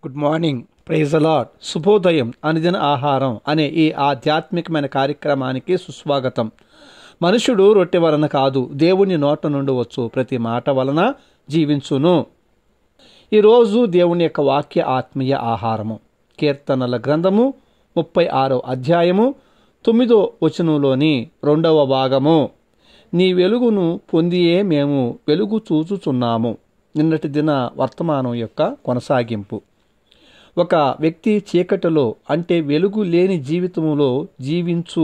Good morning, praise the lord. శుభోదయం, అనుదిన ఆహారం అనే ఈ ఆధ్యాత్మికమైన కార్యక్రమానికి సుస్వాగతం. మనుషుడు రొట్టె వలన కాదు, దేవుని నోట నుండి వచ్చు ప్రతి మాట వలన జీవించును. ఈరోజు దేవుని యొక్క వాక్య ఆత్మీయ ఆహారము కీర్తనల గ్రంథము 36వ అధ్యాయము 9వ వచనంలోని 2వ భాగము. నీ వెలుగును పొందియే మేము వెలుగు చూచుచున్నాము. నిన్నటి దిన వర్తమానం యొక్క కొనసాగింపు. ఒక వ్యక్తి చీకటిలో అంటే వెలుగు లేని జీవితములో జీవించు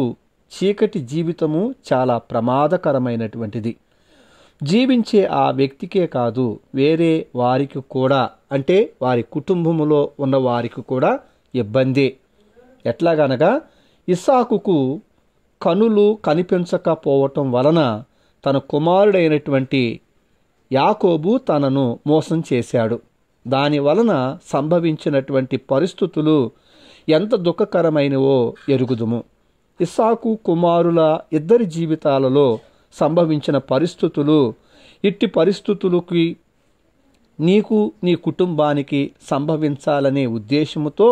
చీకటి జీవితము చాలా ప్రమాదకరమైనటువంటిది. జీవించే ఆ వ్యక్తికే కాదు, వేరే వారికి కూడా, అంటే వారి కుటుంబములో ఉన్న వారికి కూడా ఇబ్బంది. ఎట్లాగనగా ఇస్సాకుకు కనులు కనిపించకపోవటం వలన తన కుమారుడైనటువంటి యాకోబు తనను మోసం చేశాడు. దాని వలన సంభవించినటువంటి పరిస్థితులు ఎంత దుఃఖకరమైనవో ఎరుగుదుము. ఇస్సాకు కుమారుల ఇద్దరి జీవితాలలో సంభవించిన పరిస్థితులు, ఇట్టి పరిస్థితులకి నీకు నీ కుటుంబానికి సంభవించాలనే ఉద్దేశముతో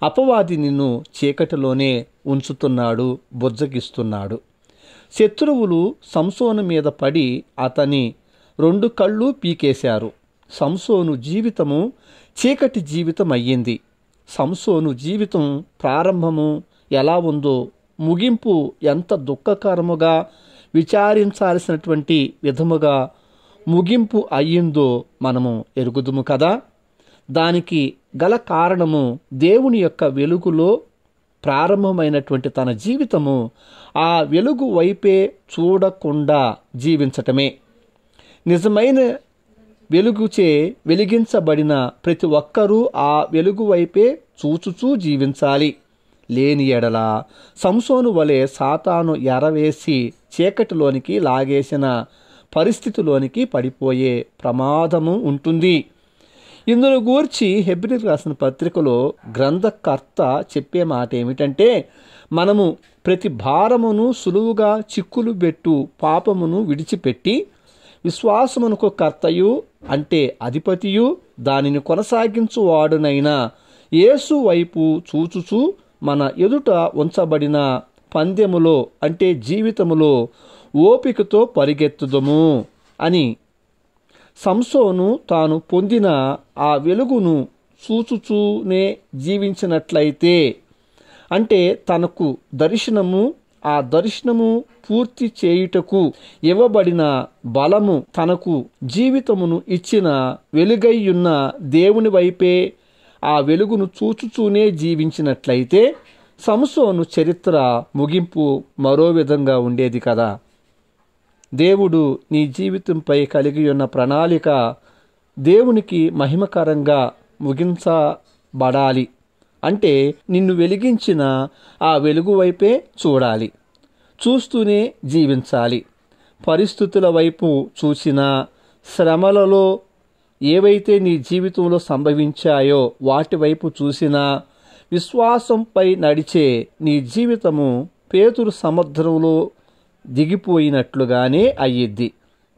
అపవాది నిన్ను చీకటిలోనే ఉంచుతున్నాడు, బుజ్జగిస్తున్నాడు. శత్రువులు సంసోను మీద పడి అతని 2 కళ్ళు పీకేశారు. సంసోను జీవితము చీకటి జీవితం అయ్యింది. సంసోను జీవితం ప్రారంభము ఎలా ఉందో, ముగింపు ఎంత దుఃఖకరముగా, విచారించాల్సినటువంటి విధముగా ముగింపు అయ్యిందో మనము ఎరుగుదుము కదా. దానికి గల కారణము దేవుని యొక్క వెలుగులో ప్రారంభమైనటువంటి తన జీవితము ఆ వెలుగు వైపే చూడకుండా జీవించటమే. నిజమైన వెలుగుచే వెలిగించబడిన ప్రతి ఒక్కరూ ఆ వెలుగు వైపే చూచుచూ జీవించాలి. లేని ఎడల సంసోను వలె సాతాను ఎరవేసి చీకటిలోనికి లాగేసిన పరిస్థితిలోనికి పడిపోయే ప్రమాదము ఉంటుంది. ఇందును గూర్చి హెబ్రీయులకు రాసిన పత్రికలో గ్రంథకర్త చెప్పే మాట ఏమిటంటే, మనము ప్రతి భారమును సులువుగా చిక్కులు పెట్టు పాపమును విడిచిపెట్టి విశ్వాసమునకు కర్తయు అంటే అధిపతియు దానిని కొనసాగించువాడునైన యేసు వైపు చూచుచూ మన ఎదుట ఉంచబడిన పందెములో అంటే జీవితములో ఓపికతో పరిగెత్తుదము అని. సంసోను తాను పొందిన ఆ వెలుగును చూచుచూనే జీవించినట్లయితే, అంటే తనకు దర్శనము, ఆ దర్శనము పూర్తి చేయుటకు ఇవ్వబడిన బలము, తనకు జీవితమును ఇచ్చిన వెలుగైయున్న దేవుని వైపే ఆ వెలుగును చూచుచూనే జీవించినట్లయితే సంసోను చరిత్ర ముగింపు మరో విధంగా ఉండేది కదా. దేవుడు నీ జీవితంపై కలిగి ఉన్న ప్రణాళిక దేవునికి మహిమకరంగా ముగించబడాలి. అంటే నిన్ను వెలిగించిన ఆ వెలుగు వైపే చూడాలి, చూస్తూనే జీవించాలి. పరిస్థితుల వైపు చూసినా, శ్రమలలో ఏవైతే నీ జీవితంలో సంభవించాయో వాటి వైపు చూసినా, విశ్వాసంపై నడిచే నీ జీవితము పేతురు సముద్రంలో దిగిపోయినట్లుగానే అయ్యిద్ది.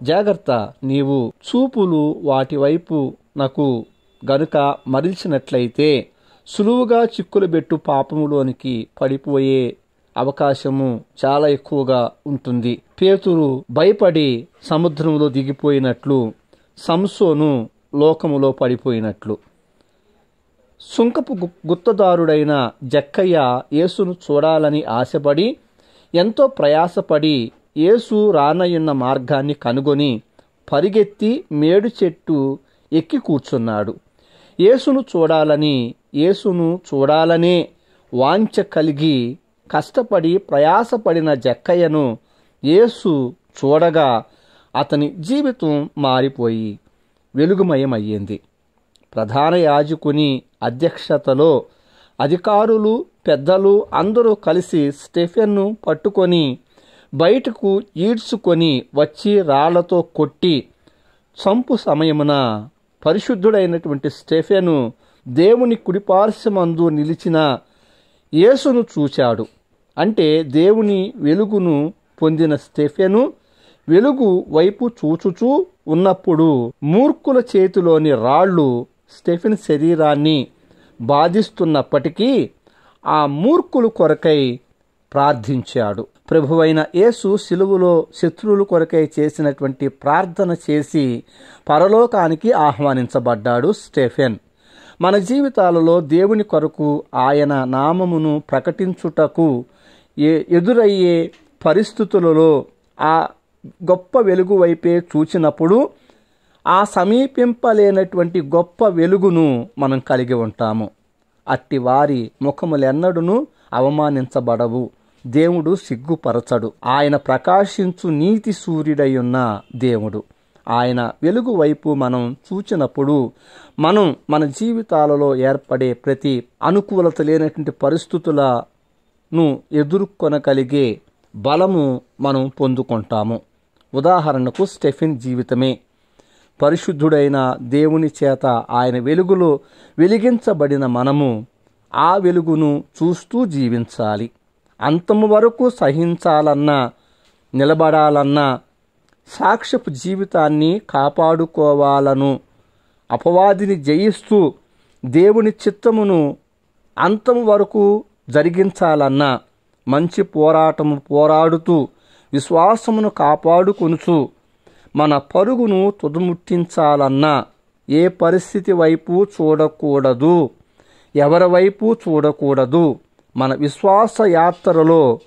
జాగ్రత్త, నీవు చూపులు వాటి వైపు నాకు గనుక మరల్చినట్లయితే సులువుగా చిక్కులు పెట్టు పాపములోనికి పడిపోయే అవకాశము చాలా ఎక్కువగా ఉంటుంది. పేతురు భయపడి సముద్రంలో దిగిపోయినట్లు, సంసోను లోకములో పడిపోయినట్లు. సుంకపు గుత్తదారుడైన జక్కయ్య యేసును చూడాలని ఆశపడి ఎంతో ప్రయాసపడి యేసు రానయ్యున్న మార్గాన్ని కనుగొని పరిగెత్తి మేడు చెట్టు ఎక్కి కూర్చున్నాడు. యేసును చూడాలనే వాంఛ కలిగి కష్టపడి ప్రయాసపడిన జక్కయ్యను యేసు చూడగా అతని జీవితం మారిపోయి వెలుగుమయమయ్యింది. ప్రధాన యాజకుని అధ్యక్షతలో అధికారులు, పెద్దలు అందరూ కలిసి స్టెఫెన్ను పట్టుకొని బయటకు ఈడ్చుకొని వచ్చి రాళ్లతో కొట్టి చంపు సమయమున పరిశుద్ధుడైనటువంటి స్టెఫెను దేవుని కుడిపార్శ్వమందు నిలిచిన యేసును చూచాడు. అంటే దేవుని వెలుగును పొందిన స్టెఫెను వెలుగు వైపు చూచుచూ ఉన్నప్పుడు మూర్ఖుల చేతిలోని రాళ్ళు స్టెఫెన్ శరీరాన్ని బాధిస్తున్నప్పటికీ ఆ మూర్ఖుల కొరకై ప్రార్థించాడు. ప్రభువైన యేసు సిలువలో శత్రువుల కొరకై చేసినటువంటి ప్రార్థన చేసి పరలోకానికి ఆహ్వానించబడ్డాడు స్టెఫెన్. మన జీవితాలలో దేవుని కొరకు ఆయన నామమును ప్రకటించుటకు ఎదురయ్యే పరిస్థితులలో ఆ గొప్ప వెలుగు వైపే చూచినప్పుడు ఆ సమీపింపలేనటువంటి గొప్ప వెలుగును మనం కలిగి ఉంటాము. అట్టి వారి ముఖములెన్నడూను అవమానించబడవు. దేవుడు సిగ్గుపరచడు. ఆయన ప్రకాశించు నీతి సూర్యుడై ఉన్న దేవుడు. ఆయన వెలుగు వైపు మనం చూచినప్పుడు మన జీవితాలలో ఏర్పడే ప్రతి అనుకూలత లేనటువంటి పరిస్థితులను ఎదుర్కొనగలిగే బలము మనం పొందుకుంటాము. ఉదాహరణకు స్టెఫెన్ జీవితమే. పరిశుద్ధుడైన దేవుని చేత ఆయన వెలుగులో వెలిగించబడిన మనము ఆ వెలుగును చూస్తూ జీవించాలి. అంతము వరకు సహించాలన్నా, నిలబడాలన్నా, సాక్ష్యపు జీవితాన్ని కాపాడుకోవాలను, అపవాదిని జయిస్తూ దేవుని చిత్తమును అంతము వరకు జరిగించాలన్నా, మంచి పోరాటము పోరాడుతూ విశ్వాసమును కాపాడుకొనుచు మన పరుగును తుదముట్టించాలన్నా ఏ పరిస్థితి వైపు చూడకూడదు, ఎవరి వైపు చూడకూడదు. మన విశ్వాస యాత్రలో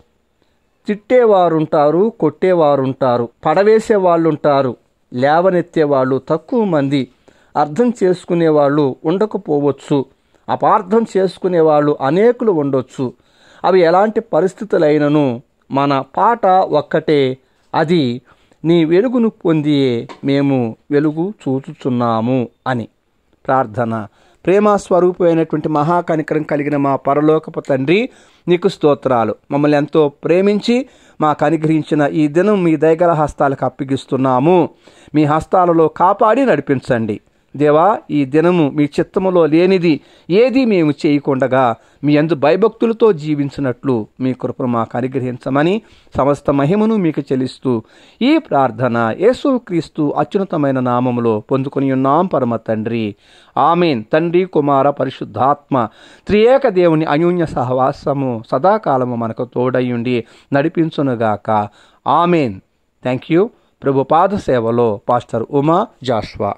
తిట్టేవారుంటారు, కొట్టేవారుంటారు, పడవేసే వాళ్ళుంటారు, లేవనెత్తేవాళ్ళు తక్కువ మంది. అర్థం చేసుకునేవాళ్ళు ఉండకపోవచ్చు, అపార్థం చేసుకునేవాళ్ళు అనేకులు ఉండొచ్చు. అవి ఎలాంటి పరిస్థితులైనను మన పాట ఒక్కటే, అది నీ వెలుగును పొందియే మేము వెలుగు చూచుచున్నాము అని. ప్రార్థన. ప్రేమ స్వరూపమైనటువంటి మహాకనికరం కలిగిన మా పరలోకపు తండ్రి, నీకు స్తోత్రాలు. మమ్మల్ని ఎంతో ప్రేమించి మాకు అనుగ్రహించిన ఈ దినం మీ దయగల హస్తాలకు అప్పగిస్తున్నాము. మీ హస్తాలలో కాపాడి నడిపించండి దేవా. ఈ దినము మీ చిత్తములో లేనిది ఏది మేము చేయకుండగా మీ యందు భయభక్తులతో జీవించినట్లు మీ కృపను మాకు అనుగ్రహించమని సమస్త మహిమను మీకు చెల్లిస్తూ ఈ ప్రార్థన యేసుక్రీస్తు అత్యున్నతమైన నామములో పొందుకొని ఉన్నాం పరమ తండ్రి. ఆమేన్. తండ్రి, కుమార, పరిశుద్ధాత్మ త్రియేక దేవుని అన్యోన్య సహవాసము సదాకాలము మనకు తోడయ్యుండి నడిపించునుగాక. ఆమేన్. Thank you. ప్రభు పాద సేవలో పాస్టర్ ఉమా జాషువా.